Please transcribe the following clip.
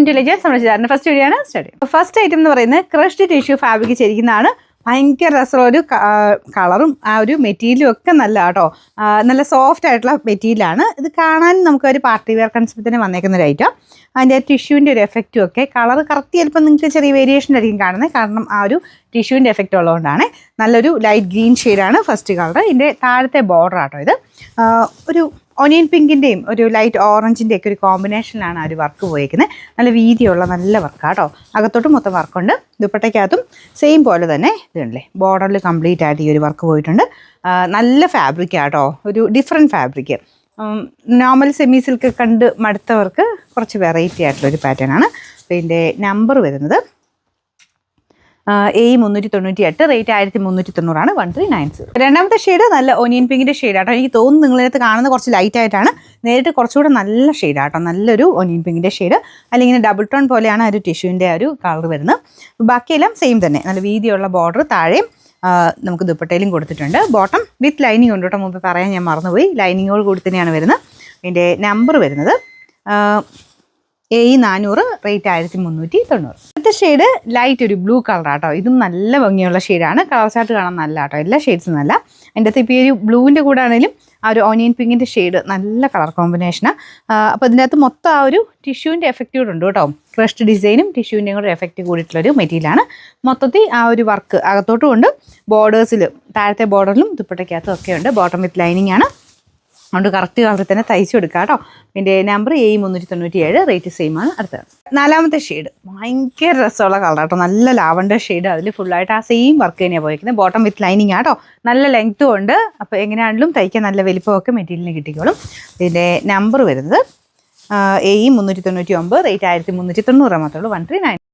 To legends. നമ്മുടെ ചേട്ടൻ്റെ first video ആണ് സ്റ്റാർട്ട്. ഫസ്റ്റ് ഐറ്റം എന്ന് പറയുന്നത് ക്രഷ്ഡ് ടിഷ്യൂ ഫാബ്രിക് ചെയ്തിരിക്കുന്നതാണ്. ഭയങ്കര രസമുള്ള ഒരു കളറും ആ ഒരു മെറ്റീരിയലും ഒക്കെ നല്ല കേട്ടോ. നല്ല സോഫ്റ്റ് ആയിട്ടുള്ള മെറ്റീരിയലാണ്. ഇത് കാണാൻ നമുക്ക് ഒരു പാർട്ടി വെയർ കൺസെപ്റ്റിന് വന്നേക്കുന്ന ഒരു ഐറ്റം. അതിൻ്റെ ടിഷ്യൂവിൻ്റെ ഒരു എഫക്റ്റും ഒക്കെ കളർ കറക്റ്റ് ചിലപ്പോൾ നിങ്ങൾക്ക് ചെറിയ വേരിയേഷൻ ആയിരിക്കും കാണുന്നത്. കാരണം ആ ഒരു ടിഷ്യൂവിൻ്റെ എഫക്റ്റ് ഉള്ളതുകൊണ്ടാണ്. നല്ലൊരു ലൈറ്റ് ഗ്രീൻ ഷെയ്ഡാണ് ഫസ്റ്റ് കളർ. ഇതിൻ്റെ താഴത്തെ ബോർഡർ ആട്ടോ ഇത്. ഒരു ഒനിയൻ പിങ്കിൻ്റെയും ഒരു ലൈറ്റ് ഓറഞ്ചിൻ്റെ ഒക്കെ ഒരു കോമ്പിനേഷനിലാണ് ആ ഒരു വർക്ക് പോയിരിക്കുന്നത്. നല്ല വീതിയുള്ള നല്ല വർക്കാട്ടോ. അകത്തോട്ട് മൊത്തം വർക്കുണ്ട്. ദുപ്പട്ടയ്ക്കകത്തും സെയിം പോലെ തന്നെ ഇതുണ്ടല്ലേ, ബോർഡറിൽ കംപ്ലീറ്റ് ആയിട്ട് ഈ ഒരു വർക്ക് പോയിട്ടുണ്ട്. നല്ല ഫാബ്രിക്കാട്ടോ, ഒരു different fabric. Normal semi silk കണ്ട് മടുത്തവർക്ക് കുറച്ച് വെറൈറ്റി ആയിട്ടുള്ളൊരു പാറ്റേൺ ആണ്. അപ്പോൾ ഇതിൻ്റെ നമ്പർ വരുന്നത് A398, റേറ്റ് 1390, 1390. രണ്ടാമത്തെ ഷെയ്ഡ് നല്ല ഒനിയൻ പിങ്കിൻ്റെ ഷെയ്ഡാട്ടോ. എനിക്ക് തോന്നുന്നു നിങ്ങളിനകത്ത് കാണുന്നത് കുറച്ച് ലൈറ്റ് ആയിട്ടാണ്, നേരിട്ട് കുറച്ചുകൂടെ നല്ല ഷെയ്ഡാട്ടോ. നല്ലൊരു ഒനിയൻ പിങ്കിൻ്റെ ഷെയ്ഡ്. അല്ലെങ്കിൽ ഡബിൾ ടോൺ പോലെയാണ് ആ ഒരു ടിഷ്യൂവിൻ്റെ ഒരു കളർ വരുന്നത്. ബാക്കിയെല്ലാം സെയിം തന്നെ, നല്ല വീതിയുള്ള ബോർഡർ. താഴെയും നമുക്ക് ദുപ്പട്ടയിലും കൊടുത്തിട്ടുണ്ട്. ബോട്ടം വിത്ത് ലൈനിങ് ഉണ്ട് കേട്ടോ. മുമ്പ് പറയാൻ ഞാൻ മറന്നുപോയി, ലൈനിങ്ങോട് കൂടി തന്നെയാണ് വരുന്നത്. ഇതിൻ്റെ നമ്പർ വരുന്നത് A400, റേറ്റ് 1390. അടുത്ത ഷെയ്ഡ് ലൈറ്റ് ഒരു ബ്ലൂ കളറാട്ടോ. ഇതും നല്ല ഭംഗിയുള്ള ഷെയ്ഡാണ്. കളർ ചാർട്ട് കാണാൻ നല്ല കേട്ടോ. എല്ലാ ഷെയ്ഡ്സും നല്ല. എൻ്റെ അകത്ത് ഇപ്പോൾ ഈ ഒരു ബ്ലൂവിൻ്റെ കൂടെ ആണെങ്കിലും ആ ഒരു ഓനിയൻ പിങ്കിൻ്റെ ഷെയ്ഡ് നല്ല കളർ കോമ്പിനേഷനാണ്. അപ്പോൾ ഇതിൻ്റെ അകത്ത് മൊത്തം ആ ഒരു ടിഷ്യൂവിൻ്റെ എഫക്റ്റ് കൂടെ ഉണ്ട് കേട്ടോ. ക്രഷ്ഡ് ഡിസൈനും ടിഷ്യൂവിൻ്റെയും കൂടെ എഫക്റ്റ് കൂടിയിട്ടുള്ളൊരു മെറ്റീരിയലാണ്. മൊത്തത്തിൽ ആ ഒരു വർക്ക് അകത്തോട്ടും ഉണ്ട്, ബോർഡേഴ്സിലും താഴത്തെ ബോർഡറിലും ദുപ്പട്ടയ്ക്കകത്തും ഒക്കെ ഉണ്ട്. ബോട്ടം വിത്ത് ലൈനിങ് ആണ്. അതുകൊണ്ട് കറക്റ്റ് കളറിൽ തന്നെ തയ്ച്ചു കൊടുക്കുക കേട്ടോ. ഇതിൻ്റെ നമ്പർ A397, റേറ്റ് സെയിം ആണ്. അടുത്തത് നാലാമത്തെ ഷെയ്ഡ് ഭയങ്കര രസമുള്ള കളർ കേട്ടോ. നല്ല ലാവണ്ടർ ഷെയ്ഡ്. അതിൽ ഫുള്ളായിട്ട് ആ സെയിം വർക്ക് തന്നെയാണ് പോയിരിക്കുന്നത്. ബോട്ടം വിത്ത് ലൈനിങ് ആട്ടോ. നല്ല ലെങ്ത്തും ഉണ്ട്. അപ്പോൾ എങ്ങനെയാണെങ്കിലും തയ്ക്കാൻ നല്ല വലിപ്പമൊക്കെ മെറ്റീരിയലിന് കിട്ടിക്കോളും. ഇതിൻ്റെ നമ്പർ വരുന്നത് A399, റേറ്റ് 1390 മാത്രമേ ഉള്ളൂ, 1390.